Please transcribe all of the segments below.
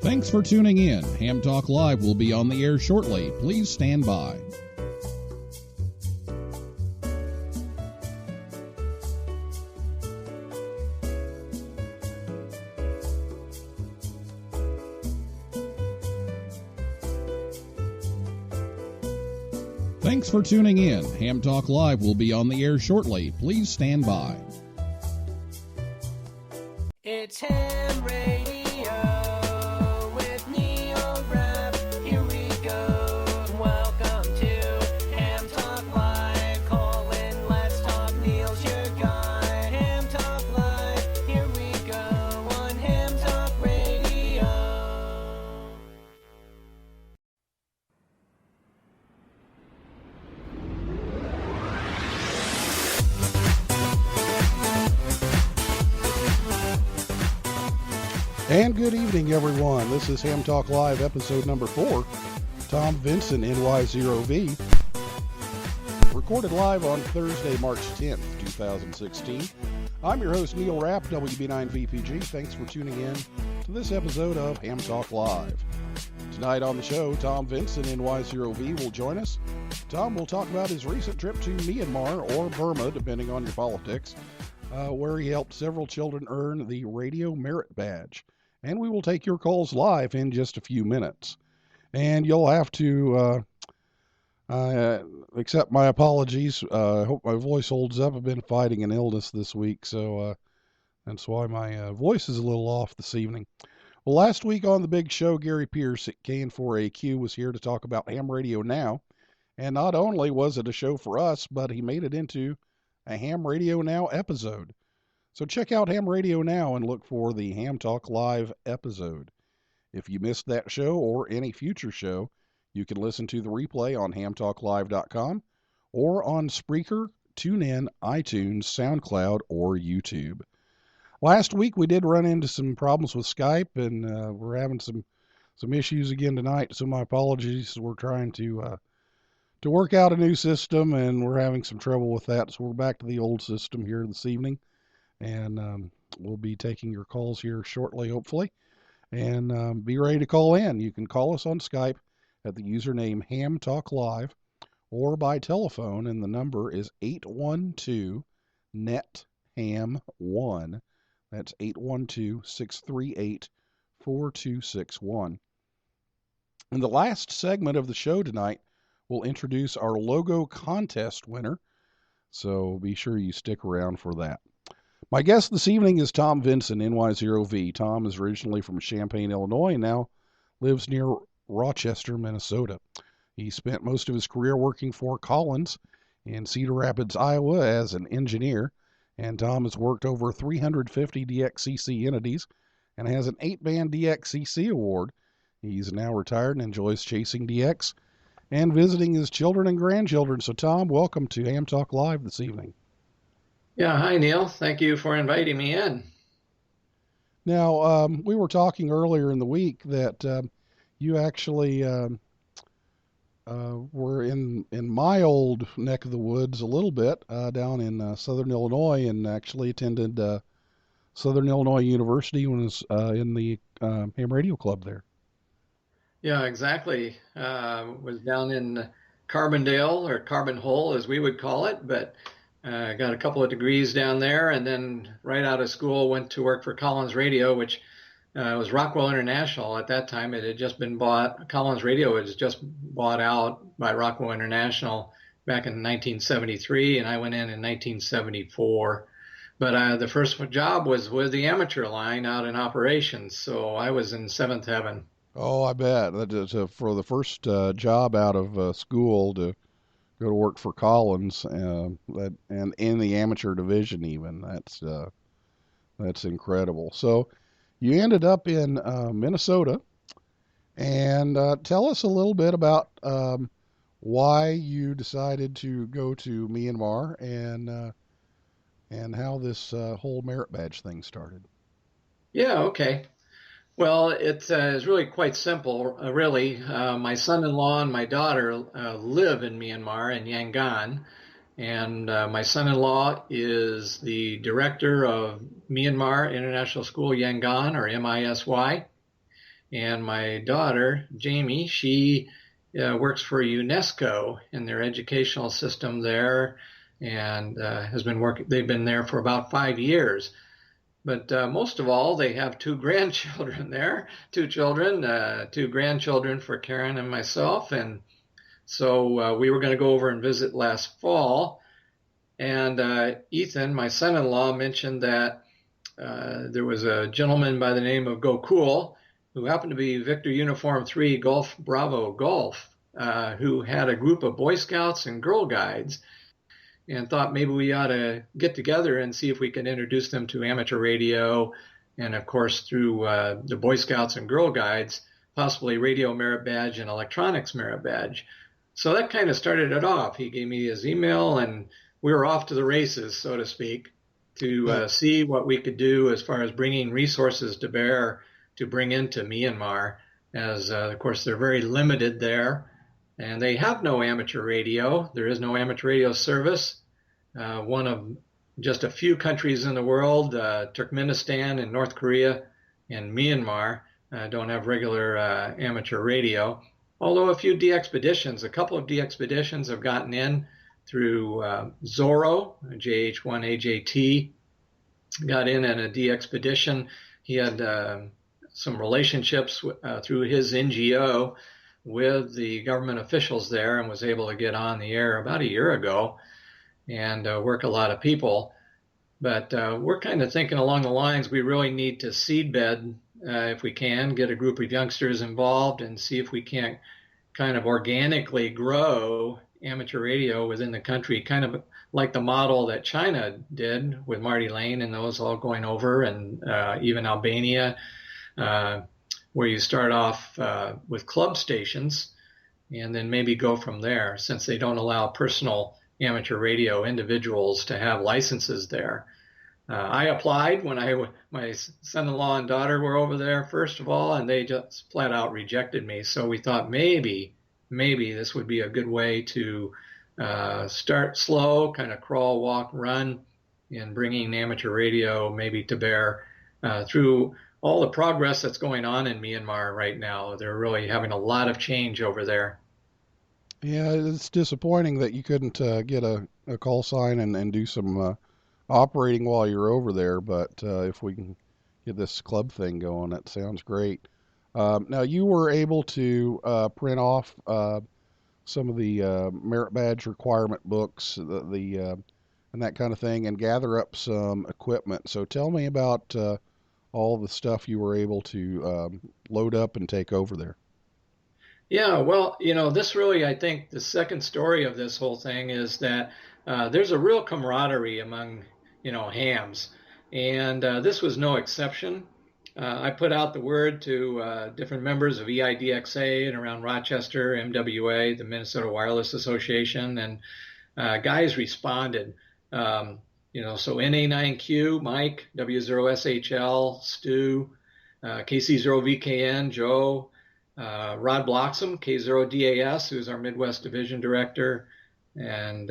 Thanks for tuning in. Ham Talk Live will be on the air shortly. Please stand by. Thanks for tuning in. Ham Talk Live will be on the air shortly. Please stand by. It's Ham Radio with NY0V. Here we go. Welcome to Ham Talk Live. Call in, let's talk. Neil's your guy. Ham Talk Live. Here we go on Ham Talk Radio. And good evening, everyone. This is Ham Talk Live, episode number 4. Tom Vinson, NY0V. Recorded live on Thursday, March 10th, 2016. I'm your host, NY0V, WB9VPG. Thanks for tuning in to this episode of Ham Talk Live. Tonight on the show, Tom Vinson, NY0V, will join us. Tom will talk about his recent trip to Myanmar, or Burma, depending on your politics, where he helped several children earn the Radio Merit Badge. And we will take your calls live in just a few minutes. And you'll have to accept my apologies. I hope my voice holds up. I've been fighting an illness this week, so that's why my voice is a little off this evening. Well, last week on the big show, Gary Pierce at KN4AQ was here to talk about Ham Radio Now. And not only was it a show for us, but he made it into a Ham Radio Now episode. So check out Ham Radio Now and look for the Ham Talk Live episode. If you missed that show or any future show, you can listen to the replay on hamtalklive.com or on Spreaker, TuneIn, iTunes, SoundCloud, or YouTube. Last week we did run into some problems with Skype, and we're having some issues again tonight, so my apologies. We're trying to work out a new system, and we're having some trouble with that, so we're back to the old system here this evening. And we'll be taking your calls here shortly, hopefully. And be ready to call in. You can call us on Skype at the username Ham Talk Live or by telephone, and the number is 812-NET-HAM-1. That's 812-638-4261. In the last segment of the show tonight, we'll introduce our logo contest winner. So be sure you stick around for that. My guest this evening is Tom Vinson, NY0V. Tom is originally from Champaign, Illinois, and now lives near Rochester, Minnesota. He spent most of his career working for Collins in Cedar Rapids, Iowa as an engineer, and Tom has worked over 350 DXCC entities and has an 8-band DXCC award. He's now retired and enjoys chasing DX and visiting his children and grandchildren. So, Tom, welcome to Ham Talk Live this evening. Yeah, hi, Neil. Thank you for inviting me in. Now, we were talking earlier in the week that you actually were in my old neck of the woods a little bit down in southern Illinois, and actually attended Southern Illinois University when I was in the Ham Radio Club there. Yeah, exactly. Was down in Carbondale, or Carbon Hole as we would call it, but got a couple of degrees down there, and then right out of school went to work for Collins Radio, which was Rockwell International. At that time, it had just been bought. Collins Radio was just bought out by Rockwell International back in 1973, and I went in 1974. But the first job was with the amateur line out in operations, so I was in seventh heaven. Oh, I bet. That is, for the first job out of school to go to work for Collins, and in the amateur division even. That's incredible. So you ended up in Minnesota, and tell us a little bit about why you decided to go to Myanmar and how this whole merit badge thing started. Yeah, okay. Well, it is really quite simple, really. My son-in-law and my daughter live in Myanmar, in Yangon, and my son-in-law is the director of Myanmar International School Yangon, or MISY, And my daughter, Jamie, she works for UNESCO in their educational system there, and has been working. They've been there for about 5 years. But most of all, they have two grandchildren there, two children, two grandchildren for Karen and myself. And so we were going to go over and visit last fall. And Ethan, my son-in-law, mentioned that there was a gentleman by the name of Go Cool, who happened to be Victor Uniform 3 Golf Bravo Golf, who had a group of Boy Scouts and Girl Guides, and thought maybe we ought to get together and see if we can introduce them to amateur radio, and of course through the Boy Scouts and Girl Guides, possibly radio merit badge and electronics merit badge. So that kind of started it off. He gave me his email, and we were off to the races, so to speak, to see what we could do as far as bringing resources to bear to bring into Myanmar, as of course they're very limited there. And they have no amateur radio. There is no amateur radio service. One of just a few countries in the world, Turkmenistan and North Korea and Myanmar, don't have regular amateur radio. Although a few a couple of de-expeditions have gotten in through Zorro, JH1AJT, got in a de-expedition. He had some relationships through his NGO with the government officials there, and was able to get on the air about a year ago and work a lot of people. But we're kind of thinking along the lines, we really need to seedbed, if we can, get a group of youngsters involved and see if we can't kind of organically grow amateur radio within the country, kind of like the model that China did with Marty Lane and those all going over, and even Albania, where you start off with club stations and then maybe go from there, since they don't allow personal amateur radio individuals to have licenses there. I applied when my son-in-law and daughter were over there, first of all, and they just flat out rejected me. So we thought maybe this would be a good way to start slow, kind of crawl, walk, run, and bringing amateur radio maybe to bear through all the progress that's going on in Myanmar right now. They're really having a lot of change over there. Yeah, it's disappointing that you couldn't get a call sign and do some operating while you're over there, but if we can get this club thing going, that sounds great. Now, you were able to print off some of the merit badge requirement books, and that kind of thing, and gather up some equipment. So tell me about all the stuff you were able to load up and take over there. Yeah, well, this really, I think the second story of this whole thing is that there's a real camaraderie among, hams. And this was no exception. I put out the word to different members of EIDXA and around Rochester, MWA, the Minnesota Wireless Association, and guys responded. So NA9Q, Mike, W0SHL, Stu, KC0VKN, Joe, Rod Bloxham, K0DAS, who's our Midwest Division Director, and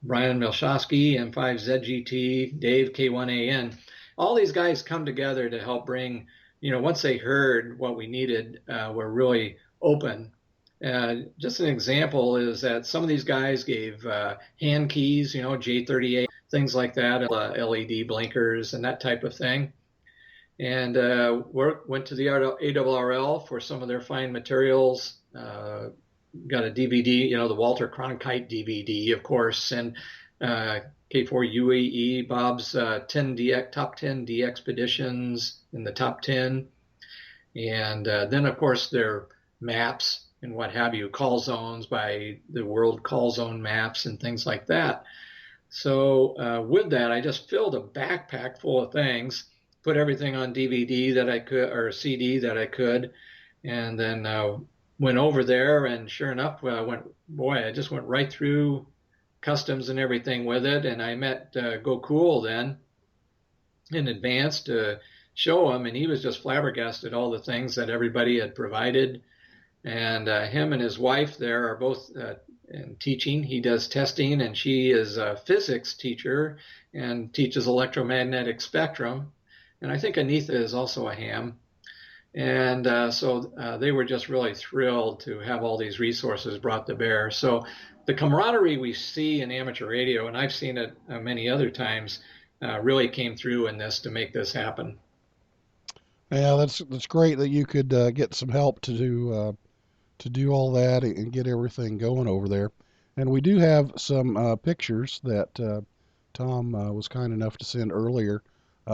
Brian Milshowski, M5ZGT, Dave, K1AN. All these guys come together to help bring, once they heard what we needed, were really open. Just an example is that some of these guys gave hand keys, J38, things like that, LED blinkers and that type of thing. And went to the ARRL for some of their fine materials, got a DVD, the Walter Cronkite DVD, of course, and K4UAE, Bob's top 10 de-expeditions in the top 10. And then, of course, their maps and what have you, call zones by the World Call Zone maps and things like that. So with that, I just filled a backpack full of things, put everything on DVD that I could, or CD that I could, and then went over there, and sure enough, I just went right through customs and everything with it, and I met Go Cool then in advance to show him, and he was just flabbergasted all the things that everybody had provided. And him and his wife there are both in teaching. He does testing, and she is a physics teacher and teaches electromagnetic spectrum. And I think Anitha is also a ham. And so they were just really thrilled to have all these resources brought to bear. So the camaraderie we see in amateur radio, and I've seen it many other times, really came through in this to make this happen. Yeah, that's great that you could get some help to do all that and get everything going over there. And we do have some pictures that Tom was kind enough to send earlier.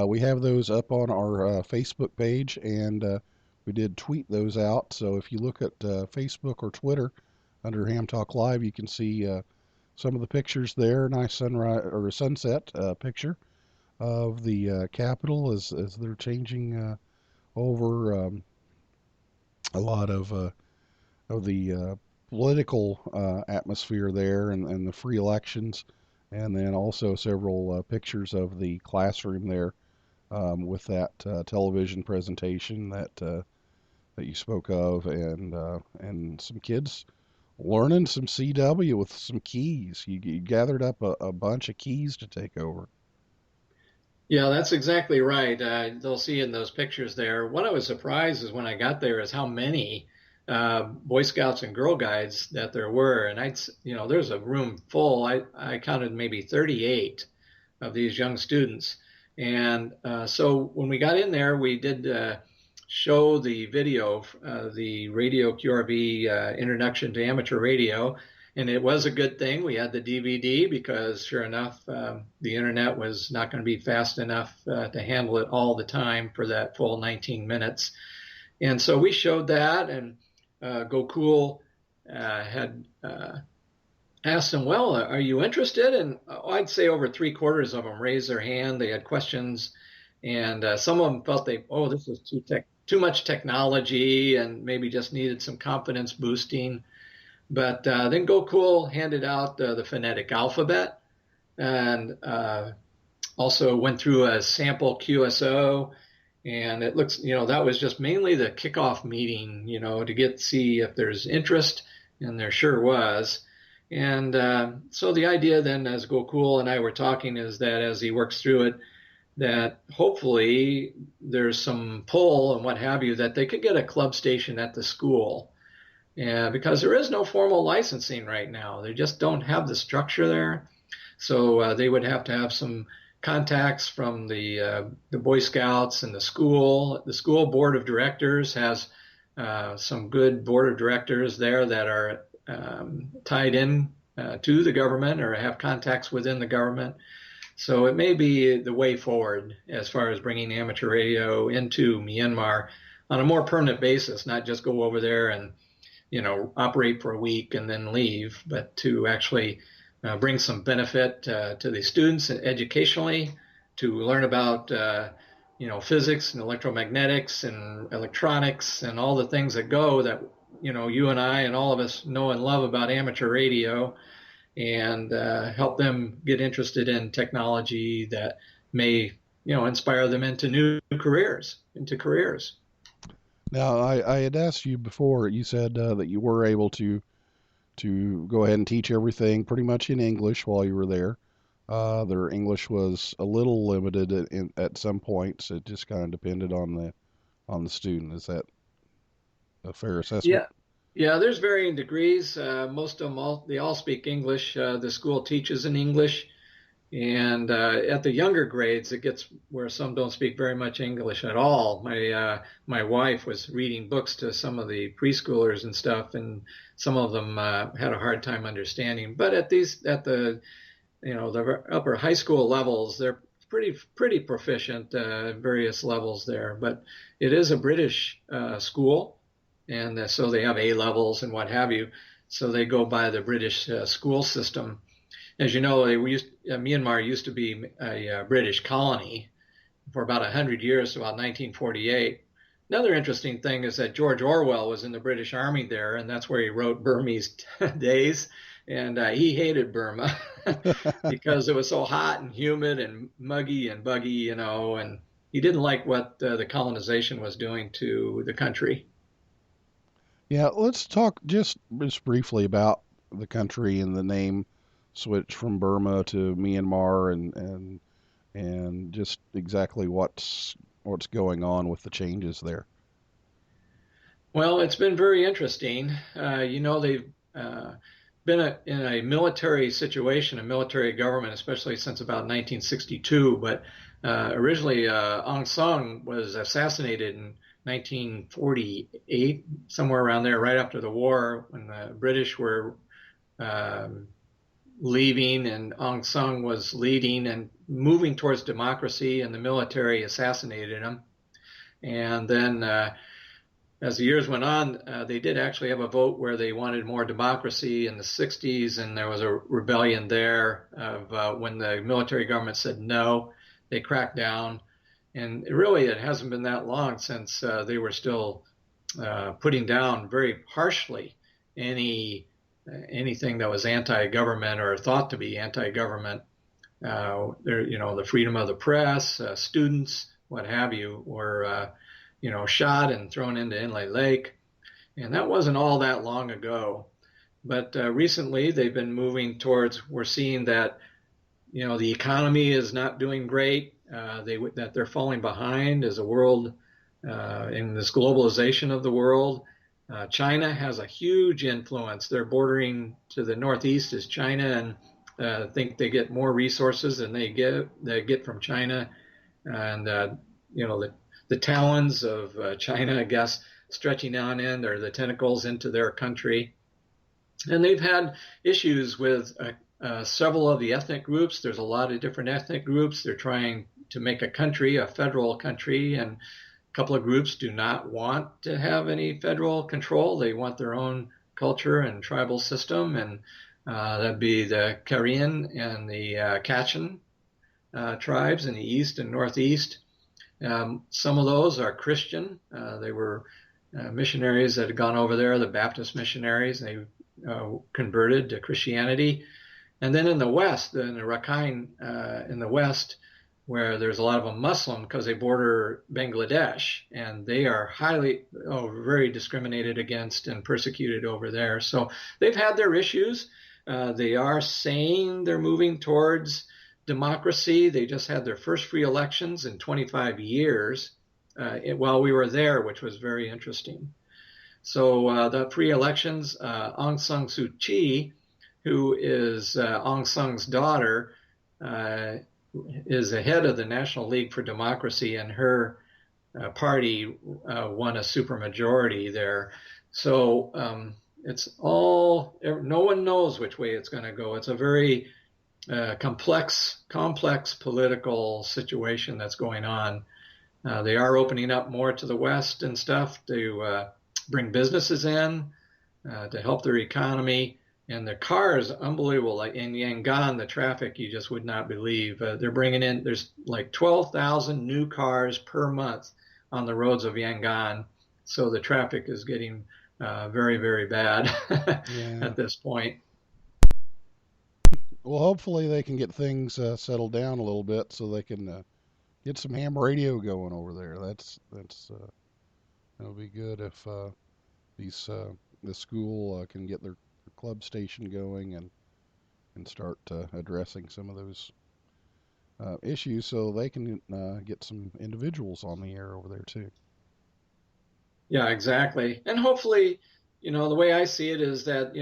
We have those up on our Facebook page, and we did tweet those out. So if you look at Facebook or Twitter under Ham Talk Live, you can see some of the pictures there. Nice sunrise or sunset picture of the Capitol as they're changing over a lot of the political atmosphere there and the free elections, and then also several pictures of the classroom there with that television presentation that you spoke of, and some kids learning some CW with some keys. You gathered up a bunch of keys to take over. Yeah, that's exactly right. They'll see in those pictures there. What I was surprised is when I got there is how many Boy Scouts and Girl Guides that there were. And there's a room full. I counted maybe 38 of these young students. And so when we got in there, we did show the video, the Radio QRV Introduction to Amateur Radio. And it was a good thing we had the DVD because sure enough, the internet was not going to be fast enough to handle it all the time for that full 19 minutes. And so we showed that, and Go Cool had asked them, well, are you interested? And I'd say over 3/4 of them raised their hand. They had questions, and some of them felt this is too much technology and maybe just needed some confidence boosting. But then Go Cool handed out the phonetic alphabet and also went through a sample QSO. And it looks, that was just mainly the kickoff meeting, to see if there's interest. And there sure was. And so the idea then, as Go Cool and I were talking, is that as he works through it, that hopefully there's some pull and what have you, that they could get a club station at the school. Yeah, because there is no formal licensing right now. They just don't have the structure there. So they would have to have some contacts from the Boy Scouts and the school. The school board of directors has some good board of directors there that are tied in to the government or have contacts within the government. So it may be the way forward as far as bringing amateur radio into Myanmar on a more permanent basis, not just go over there and operate for a week and then leave, but to actually bring some benefit to the students educationally, to learn about, physics and electromagnetics and electronics and all the things that go that, you and I and all of us know and love about amateur radio, and help them get interested in technology that may, inspire them into new careers, Now, I had asked you before, you said that you were able to go ahead and teach everything pretty much in English while you were there. Their English was a little limited at some points. It just kind of depended on the student. Is that a fair assessment? Yeah. There's varying degrees. Most of them they all speak English. The school teaches in English. And at the younger grades, it gets where some don't speak very much English at all. My wife was reading books to some of the preschoolers and stuff, and some of them had a hard time understanding. But at the upper high school levels, they're pretty proficient at various levels there. But it is a British school, and so they have A levels and what have you. So they go by the British school system. As you know, Myanmar used to be a British colony for about 100 years, about 1948. Another interesting thing is that George Orwell was in the British Army there, and that's where he wrote Burmese Days. And he hated Burma because it was so hot and humid and muggy and buggy, and he didn't like what the colonization was doing to the country. Yeah, let's talk just briefly about the country and the name switch from Burma to Myanmar and just exactly what's going on with the changes there. Well, it's been very interesting. They've been in a military situation, a military government, especially since about 1962. But originally, Aung San was assassinated in 1948, somewhere around there, right after the war, when the British were um, leaving and Aung San was leading and moving towards democracy, and the military assassinated him. And then as the years went on, they did actually have a vote where they wanted more democracy in the 60s, and there was a rebellion there of when the military government said no, they cracked down. And it hasn't been that long since they were still putting down very harshly any anything that was anti-government or thought to be anti-government. The freedom of the press, students, what have you, were shot and thrown into Inle Lake. And that wasn't all that long ago. But recently they've been moving towards, we're seeing that, the economy is not doing great, that they're falling behind as a world in this globalization of the world. China has a huge influence. They're bordering to the northeast is China, and think they get more resources than they get from China. And, the talons of China, I guess, stretching on in, or the tentacles into their country. And they've had issues with several of the ethnic groups. There's a lot of different ethnic groups. They're trying to make a country, a federal country, and a couple of groups do not want to have any federal control. They want their own culture and tribal system, and that'd be the Karen and the Kachin tribes in the east and northeast. Some of those are Christian. They were missionaries that had gone over there, the Baptist missionaries. They converted to Christianity. And then in the west, in the Rakhine in the west, where there's a lot of them Muslim because they border Bangladesh, and they are very discriminated against and persecuted over there. So they've had their issues. They are saying they're moving towards democracy. They just had their first free elections in 25 years while we were there, which was very interesting. So the free elections, Aung San Suu Kyi, who is Aung San's daughter, is the head of the National League for Democracy, and her party won a supermajority there. So no one knows which way it's going to go. It's a very complex political situation that's going on. They are opening up more to the West and stuff to bring businesses in to help their economy. And the cars, unbelievable. Like in Yangon, the traffic you just would not believe. They're bringing in, there's like 12,000 new cars per month on the roads of Yangon. So the traffic is getting very, very bad at this point. Well, hopefully they can get things settled down a little bit so they can get some ham radio going over there. That'll be good if the school can get their club station going and start addressing some of those issues, so they can get some individuals on the air over there too. Yeah, exactly. And hopefully, the way I see it is that,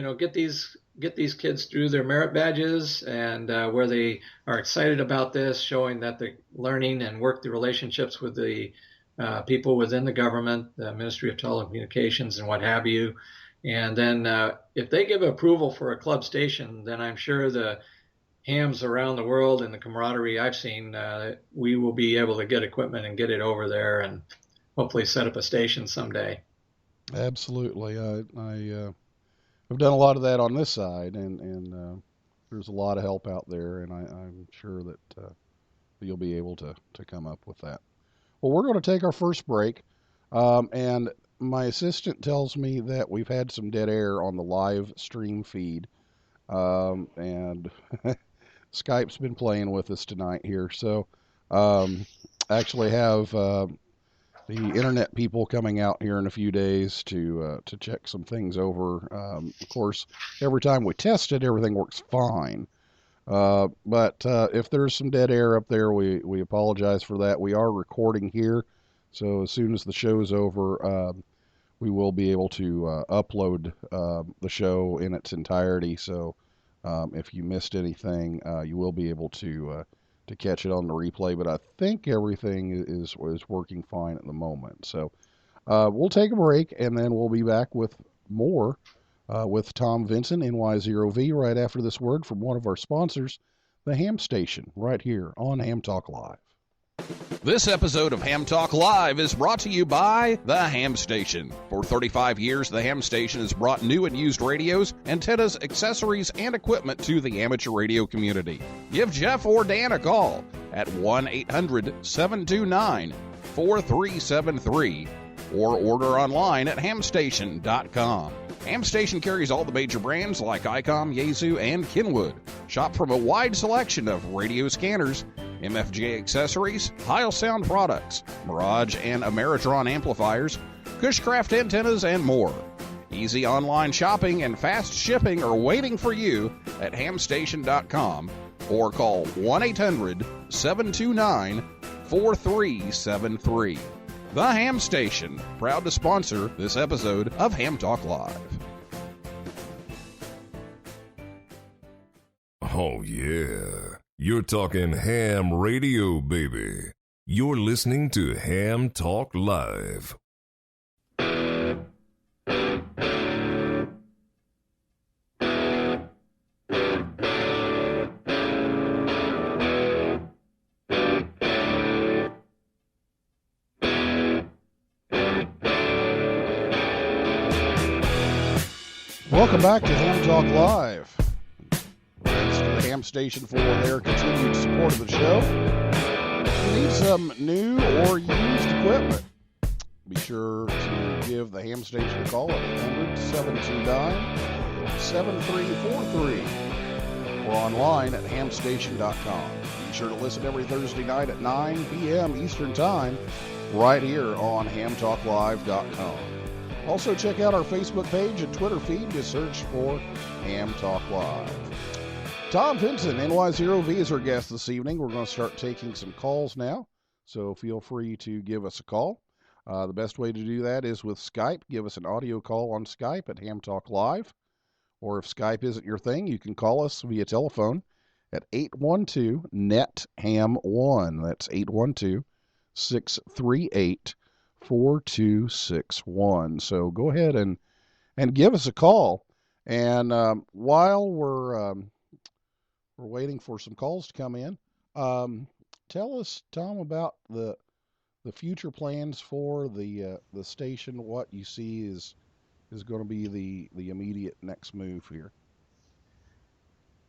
get these kids through their merit badges, and where they are excited about this, showing that they're learning and work the relationships with the people within the government, the Ministry of Telecommunications and what have you. And then if they give approval for a club station, then I'm sure the hams around the world and the camaraderie I've seen, we will be able to get equipment and get it over there and hopefully set up a station someday. Absolutely. I've done a lot of that on this side, and there's a lot of help out there, and I'm sure that you'll be able to come up with that. Well, we're going to take our first break, and my assistant tells me that we've had some dead air on the live stream feed, and Skype's been playing with us tonight here. So actually have the internet people coming out here in a few days to check some things over. Of course, every time we test it, everything works fine. But if there's some dead air up there, we apologize for that. We are recording here, so as soon as the show's over, we will be able to upload the show in its entirety. So if you missed anything, you will be able to catch it on the replay. But I think everything is working fine at the moment. So we'll take a break, and then we'll be back with more with Tom Vinson, NY0V, right after this word from one of our sponsors, the Ham Station, right here on Ham Talk Live. This episode of Ham Talk Live is brought to you by the Ham Station. For 35 years, the Ham Station has brought new and used radios, antennas, accessories, and equipment to the amateur radio community. Give Jeff or Dan a call at 1-800-729-4373 or order online at hamstation.com. Ham Station carries all the major brands like ICOM, Yaesu, and Kenwood. Shop from a wide selection of radio scanners, MFJ accessories, Heil Sound products, Mirage and Ameritron amplifiers, Cushcraft antennas, and more. Easy online shopping and fast shipping are waiting for you at hamstation.com or call 1-800-729-4373. The Ham Station, proud to sponsor this episode of Ham Talk Live. Oh, yeah. You're talking ham radio, baby. You're listening to Ham Talk Live. Welcome back to Ham Talk Live. Thanks to the Ham Station for their continued support of the show. If you need some new or used equipment, be sure to give the Ham Station a call at 800-729-7343 or online at hamstation.com. Be sure to listen every Thursday night at 9 p.m. Eastern Time right here on hamtalklive.com. Also, check out our Facebook page and Twitter feed. Just search for Ham Talk Live. Tom Vinson, NY0V, is our guest this evening. We're going to start taking some calls now, so feel free to give us a call. The best way to do that is with Skype. Give us an audio call on Skype at Ham Talk Live. Or if Skype isn't your thing, you can call us via telephone at 812-NET-HAM1. That's 812-638-4261. So go ahead and give us a call. And while we're waiting for some calls to come in, tell us, Tom, about the future plans for the station. What you see is going to be the immediate next move here.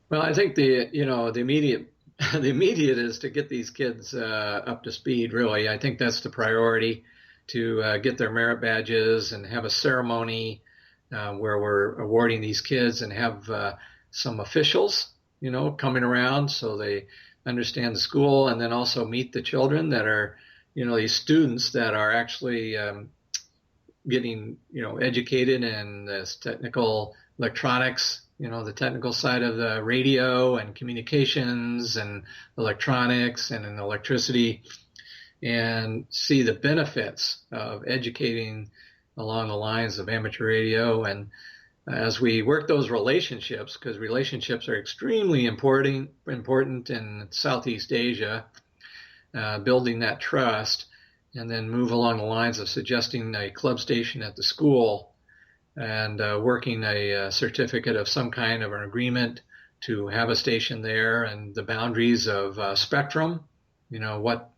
Well, I think the immediate is to get these kids up to speed. Really, I think that's the priority, to get their merit badges and have a ceremony where we're awarding these kids and have some officials, coming around so they understand the school, and then also meet the children that are, these students that are actually getting, educated in this technical electronics, the technical side of the radio and communications and electronics and in electricity, and see the benefits of educating along the lines of amateur radio. And as we work those relationships, because relationships are extremely important in Southeast Asia, building that trust, and then move along the lines of suggesting a club station at the school and working a certificate of some kind of an agreement to have a station there, and the boundaries of spectrum, what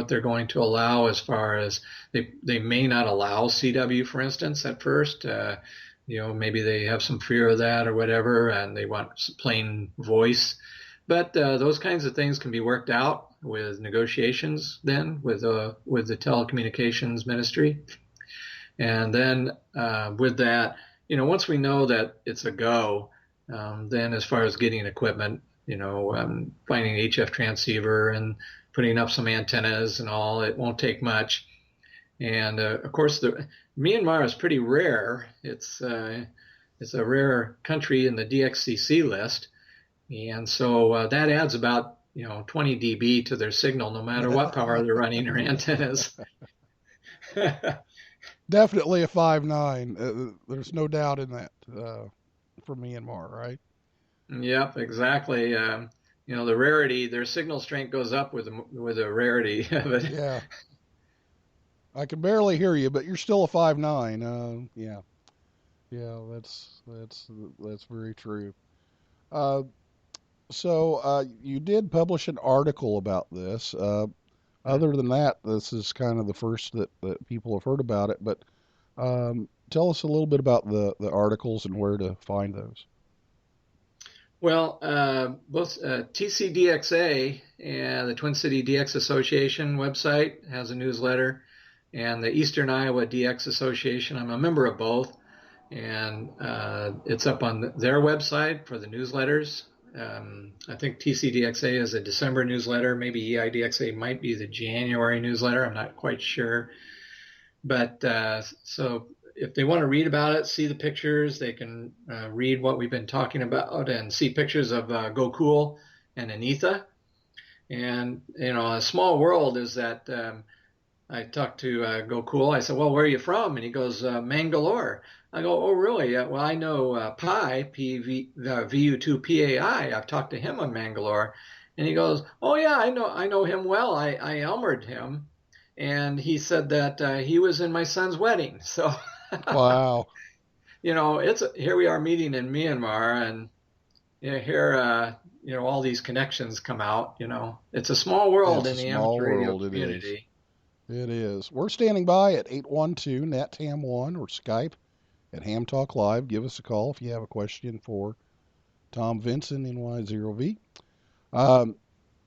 they're going to allow, as far as they may not allow CW, for instance, at first. Maybe they have some fear of that or whatever, and they want plain voice. But those kinds of things can be worked out with negotiations then with the telecommunications ministry. And then with that, once we know that it's a go, then as far as getting equipment, finding an HF transceiver and putting up some antennas and all, it won't take much. And of course, Myanmar is pretty rare. It's a rare country in the DXCC list, and so that adds about 20 dB to their signal, no matter what power they're running their antennas. Definitely a 5'9". There's no doubt in that for Myanmar, right? Yep, exactly. The rarity, their signal strength goes up with the rarity of it. Yeah. I can barely hear you, but you're still a 5'9". Yeah. Yeah, that's very true. Uh, so you did publish an article about this. Other than that, this is kind of the first that people have heard about it. But tell us a little bit about the articles and where to find those. Well, both TCDXA and the Twin City DX Association website has a newsletter, and the Eastern Iowa DX Association, I'm a member of both, and it's up on their website for the newsletters. I think TCDXA is a December newsletter. Maybe EIDXA might be the January newsletter. I'm not quite sure. But so if they want to read about it, see the pictures, they can read what we've been talking about and see pictures of Gokul and Anitha. And, a small world is that I talked to Gokul. I said, well, where are you from? And he goes, Mangalore. I go, oh, really? Well, I know Pi, VU2PAI. I've talked to him on Mangalore. And he goes, oh, yeah, I know him well. I Elmered him. And he said that he was in my son's wedding. So, Wow. here we are meeting in Myanmar, and here, all these connections come out. It's a small world It's in a the small amateur radio world. It is. community. It is. We're standing by at 812-NET-HAM1 or Skype at Ham Talk Live. Give us a call if you have a question for Tom Vinson, NY0V.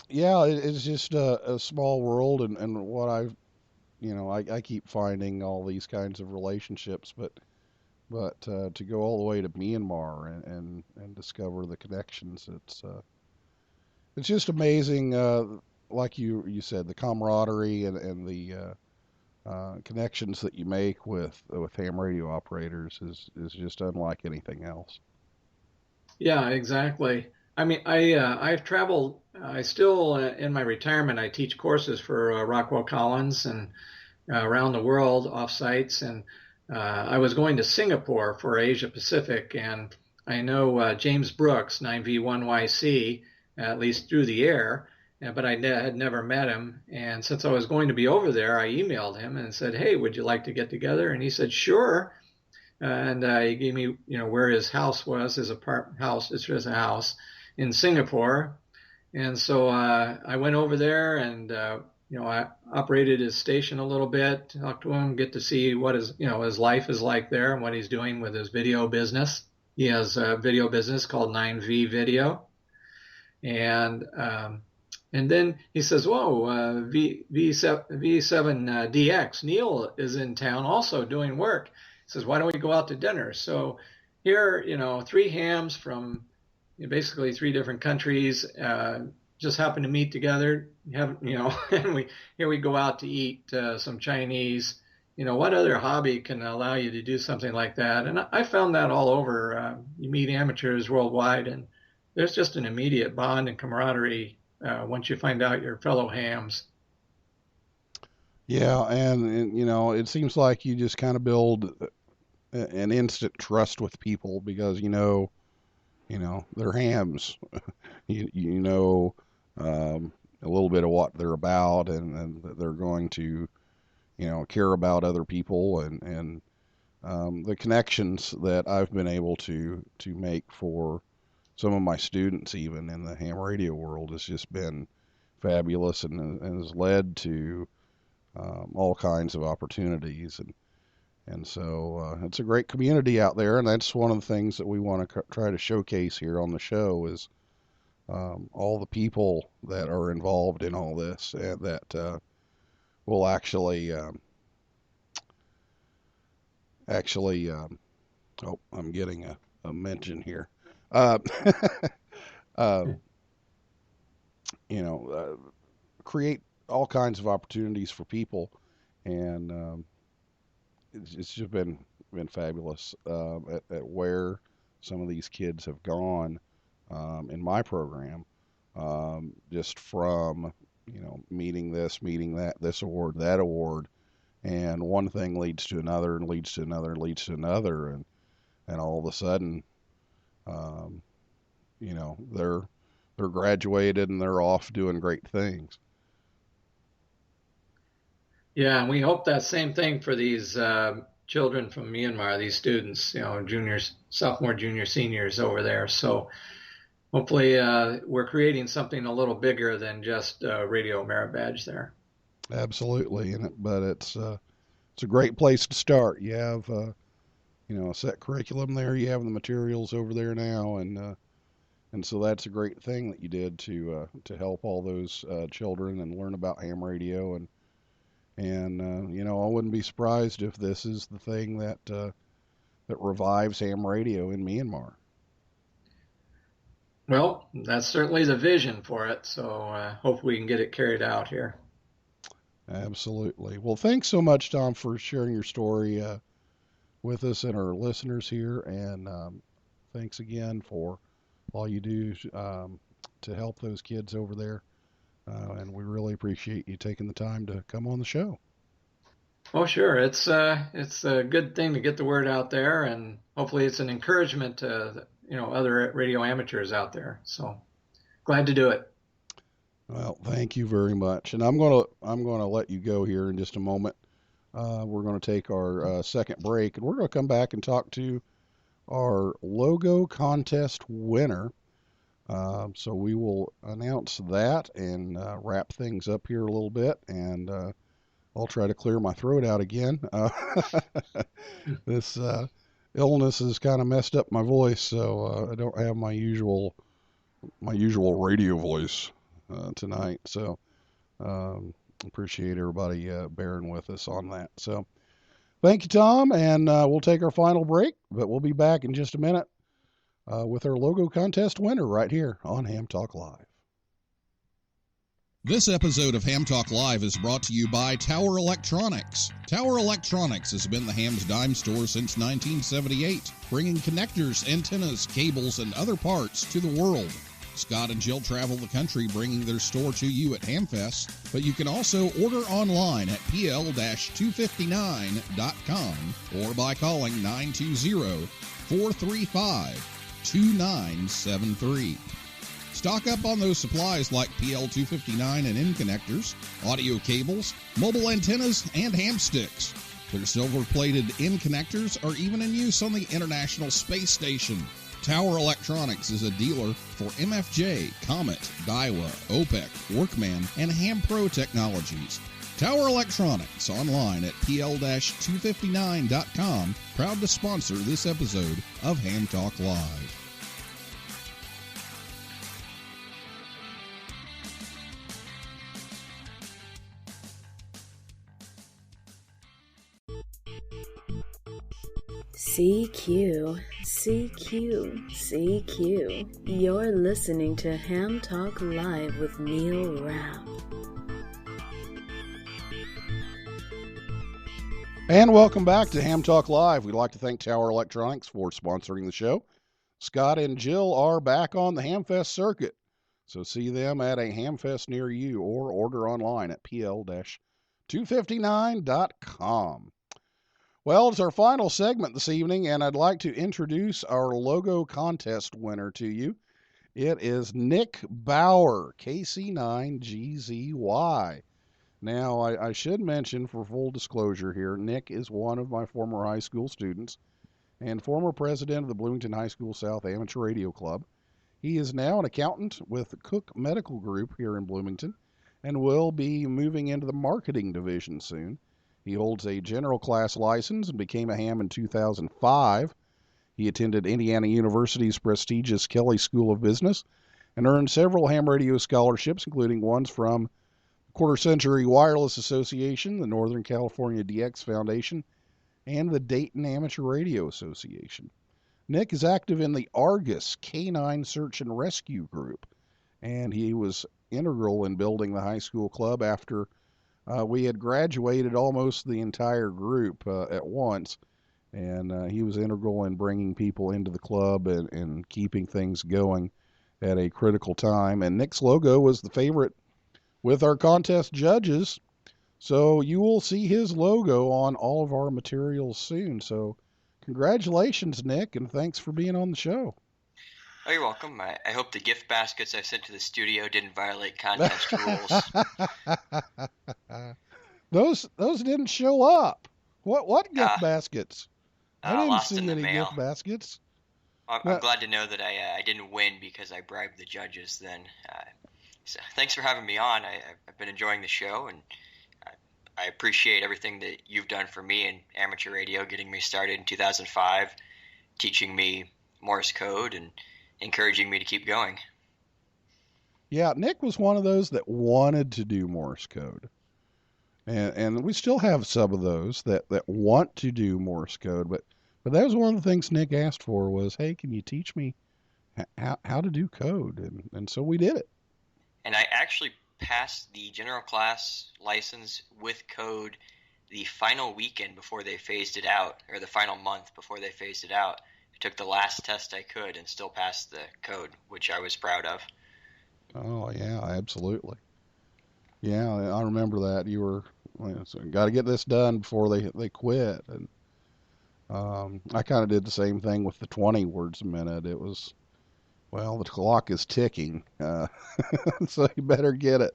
Yeah, it's just a small world, and what I keep finding all these kinds of relationships, but to go all the way to Myanmar and discover the connections, it's just amazing. Like you said, the camaraderie and the connections that you make with ham radio operators is just unlike anything else. Yeah, exactly. I mean, I've traveled. I still in my retirement, I teach courses for Rockwell Collins and around the world off sites, and I was going to Singapore for Asia Pacific, and I know James Brooks, 9V1YC, at least through the air, but I had never met him. And since I was going to be over there, I emailed him and said, "Hey, would you like to get together?" And he said, "Sure." And he gave me, where his house was, his apartment house. It's just a house in Singapore. And so I went over there and, I operated his station a little bit, talked to him, get to see what his life is like there and what he's doing with his video business. He has a video business called 9V Video. And then he says, whoa, V7DX, Neil is in town also doing work. He says, why don't we go out to dinner? So here, three hams from basically three different countries just happen to meet together. And here we go out to eat some Chinese. What other hobby can allow you to do something like that? And I found that all over. You meet amateurs worldwide, and there's just an immediate bond and camaraderie once you find out your fellow hams. Yeah, and it seems like you just kind of build an instant trust with people because they're hams. you know a little bit of what they're about, and that they're going to care about other people, and the connections that I've been able to make for some of my students, even in the ham radio world, has just been fabulous, and has led to all kinds of opportunities, and so it's a great community out there, and that's one of the things that we want to try to showcase here on the show is all the people that are involved in all this, and that will actually oh, I'm getting a mention here. Uh, uh, create all kinds of opportunities for people, and it's just been fabulous at where some of these kids have gone in my program, just from meeting this, meeting that, this award, that award, and one thing leads to another and leads to another and leads to another, and all of a sudden, um, they're graduated and they're off doing great things. Yeah, and we hope that same thing for these children from Myanmar, these students, juniors, sophomore, junior, seniors over there. So hopefully we're creating something a little bigger than just a radio merit badge there. Absolutely, but it's a great place to start. You have a set curriculum there. You have the materials over there now, and so that's a great thing that you did to help all those children and learn about ham radio, and I wouldn't be surprised if this is the thing that revives ham radio in Myanmar. Well, that's certainly the vision for it. So hope we can get it carried out here. Absolutely. Well, thanks so much, Tom, for sharing your story with us and our listeners here, and thanks again for all you do to help those kids over there. And we really appreciate you taking the time to come on the show. Oh, sure. It's a good thing to get the word out there, and hopefully it's an encouragement to other radio amateurs out there. So glad to do it. Well, thank you very much. And I'm gonna let you go here in just a moment. We're going to take our second break, and we're going to come back and talk to our logo contest winner. So we will announce that and wrap things up here a little bit, and I'll try to clear my throat out again. This illness has kind of messed up my voice, so I don't have my usual radio voice tonight. So appreciate everybody bearing with us on that. So thank you, Tom, and we'll take our final break, but we'll be back in just a minute with our logo contest winner right here on Ham Talk Live. This episode of Ham Talk Live is brought to you by Tower Electronics. Tower Electronics has been the Ham's dime store since 1978, bringing connectors, antennas, cables, and other parts to the world. Scott and Jill travel the country bringing their store to you at Hamfest, but you can also order online at pl-259.com or by calling 920-435-2973. Stock up on those supplies like PL259 and end connectors, audio cables, mobile antennas, and ham sticks. Their silver-plated end connectors are even in use on the International Space Station. Tower Electronics is a dealer for MFJ, Comet, Daiwa, OPEC, Workman, and Ham Pro Technologies. Tower Electronics online at pl-259.com, proud to sponsor this episode of Ham Talk Live. CQ, CQ, CQ. You're listening to Ham Talk Live with NY0V. And welcome back to Ham Talk Live. We'd like to thank Tower Electronics for sponsoring the show. Scott and Jill are back on the Hamfest circuit, so see them at a Hamfest near you or order online at pl-259.com. Well, it's our final segment this evening, and I'd like to introduce our logo contest winner to you. It is Nick Bauer, KC9GZY. Now, I should mention, for full disclosure here, Nick is one of my former high school students and former president of the Bloomington High School South Amateur Radio Club. He is now an accountant with Cook Medical Group here in Bloomington and will be moving into the marketing division soon. He holds a general class license and became a ham in 2005. He attended Indiana University's prestigious Kelley School of Business and earned several ham radio scholarships, including ones from Quarter Century Wireless Association, the Northern California DX Foundation, and the Dayton Amateur Radio Association. Nick is active in the Argus Canine Search and Rescue Group, and he was integral in building the high school club after we had graduated almost the entire group at once, and he was integral in bringing people into the club and keeping things going at a critical time. And Nick's logo was the favorite with our contest judges, So you will see his logo on all of our materials soon. So congratulations, Nick, and thanks for being on the show. Oh, you're welcome. I hope the gift baskets I sent to the studio didn't violate contest rules. Those didn't show up. What gift Uh, baskets? I didn't Lost in see the any mail. gift baskets. I'm Now, glad to know that I didn't win because I bribed the judges then. So thanks for having me on. I've been enjoying the show, and I appreciate everything that you've done for me in amateur radio, getting me started in 2005, teaching me Morse code, and encouraging me to keep going. yeah, Nick was one of those that wanted to do Morse code. And we still have some of those that want to do Morse code, but that was one of the things Nick asked for was, hey, can you teach me how to do code? And so we did it. And I actually passed the general class license with code the final weekend before they phased it out, or the final month before they phased it out. I took the last test I could and still passed the code, which I was proud of. Oh yeah, absolutely. Yeah, I remember that. You were so got to get this done before they quit. And I kind of did the same thing with the 20 words a minute. It was, well, the clock is ticking, so you better get it.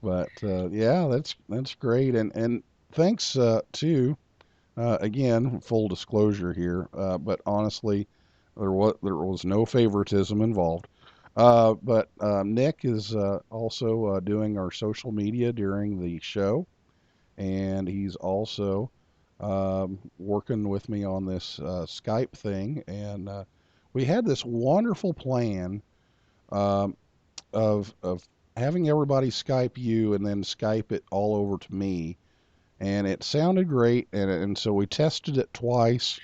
But yeah, that's great. And thanks to again, full disclosure here, but honestly, there was no favoritism involved. But Nick is also doing our social media during the show, and he's also working with me on this Skype thing. And we had this wonderful plan um, of having everybody Skype you and then Skype it all over to me, and it sounded great. And so we tested it twice.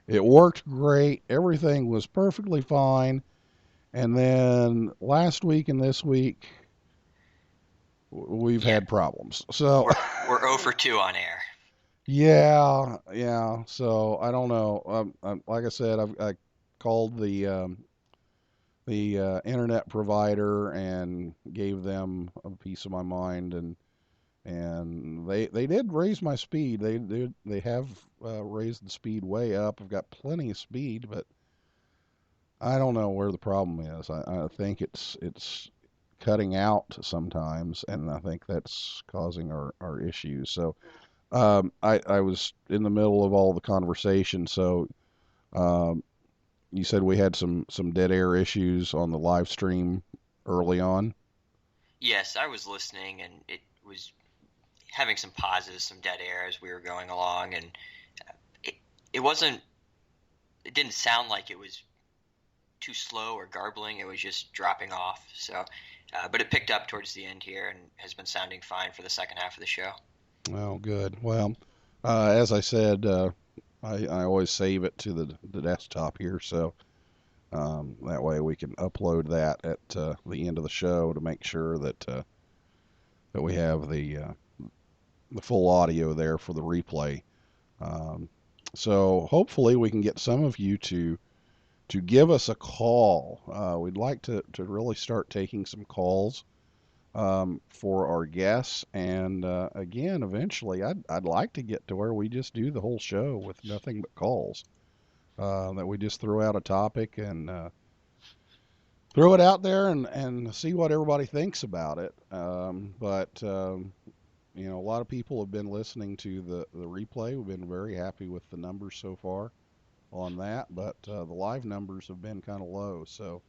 It worked great. Everything was perfectly fine. And then last week and this week, we've had problems. So We're 0 for 2 on air. yeah. So I don't know. Like I said, I called the internet provider and gave them a piece of my mind, and they did raise my speed. They have raised the speed way up. I've got plenty of speed, but I don't know where the problem is. I think it's cutting out sometimes, and I think that's causing our issues. So I was in the middle of all the conversation, so um, you said we had some dead air issues on the live stream early on. Yes, I was listening, and it was having some pauses, some dead air as we were going along, and it it wasn't. It didn't sound like it was too slow or garbling. It was just dropping off. So, but it picked up towards the end here and has been sounding fine for the second half of the show. Oh, good. Well, as I said, I always save it to the desktop here, so that way we can upload that at the end of the show to make sure that we have the full audio there for the replay. So hopefully we can get some of you to give us a call. We'd like to really start taking some calls for our guests, and again, eventually, I'd like to get to where we just do the whole show with nothing but calls. That we just throw out a topic and throw it out there and see what everybody thinks about it. But you know, a lot of people have been listening to the replay. We've been very happy with the numbers so far on that, but the live numbers have been kind of low. So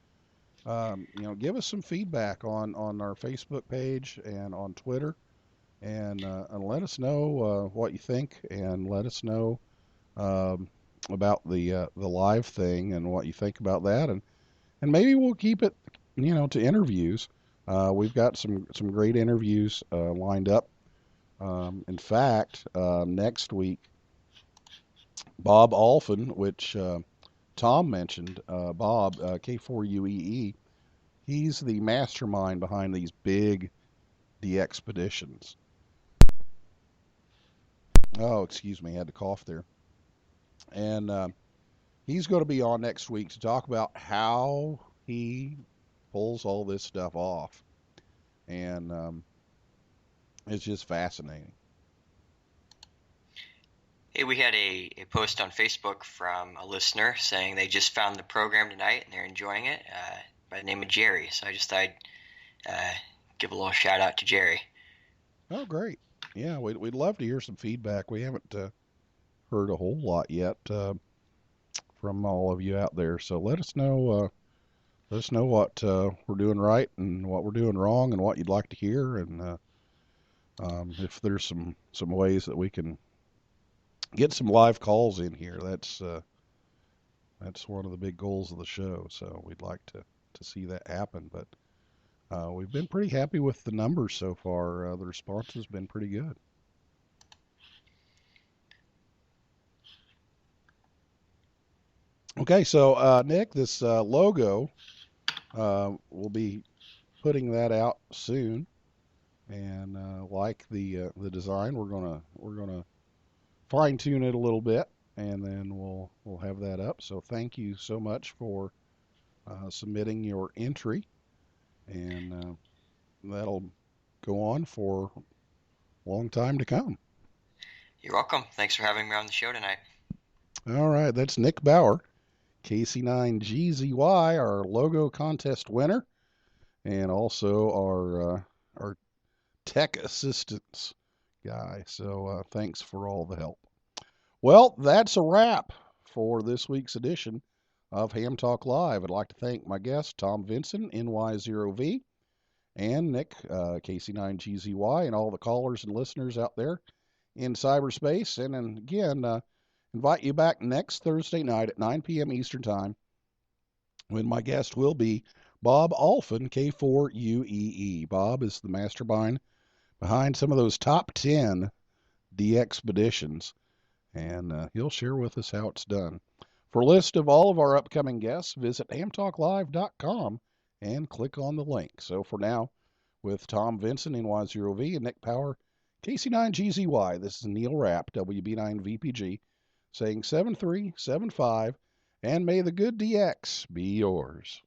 you know, give us some feedback on our Facebook page and on Twitter, and let us know what you think, and let us know about the live thing and what you think about that, and maybe we'll keep it, you know, to interviews. We've got some great interviews lined up. In fact, next week, Bob Alphin, which Tom mentioned, Bob, K4UEE, he's the mastermind behind these big de-expeditions. Oh, excuse me, I had to cough there. And he's going to be on next week to talk about how he pulls all this stuff off. And it's just fascinating. Hey, we had a post on Facebook from a listener saying they just found the program tonight and they're enjoying it, by the name of Jerry. So I just thought I'd give a little shout out to Jerry. Oh, great. Yeah, we'd love to hear some feedback. We haven't heard a whole lot yet from all of you out there. So let us know what we're doing right and what we're doing wrong and what you'd like to hear. And if there's some ways that we can get some live calls in here, that's one of the big goals of the show. So we'd like to see that happen. But we've been pretty happy with the numbers so far. The response has been pretty good. Okay, so Nick, this logo, we'll be putting that out soon, and like the design, we're gonna fine tune it a little bit, and then we'll have that up. So thank you so much for submitting your entry, and that'll go on for a long time to come. You're welcome. Thanks for having me on the show tonight. All right, that's Nick Bauer, KC9GZY, our logo contest winner, and also our tech assistance guy. So thanks for all the help. Well, that's a wrap for this week's edition of Ham Talk Live. I'd like to thank my guest, Tom Vinson, NY0V, and Nick, KC9GZY, and all the callers and listeners out there in cyberspace. And again, invite you back next Thursday night at 9 p.m. Eastern Time when my guest will be Bob Alphin, K4UEE. Bob is the mastermind behind some of those top 10 DXpeditions, and he'll share with us how it's done. For a list of all of our upcoming guests, visit hamtalklive.com and click on the link. So for now, with Tom Vinson, NY0V, and Nick Power, KC9GZY, this is Neil Rapp, WB9VPG, saying 7375, and may the good DX be yours.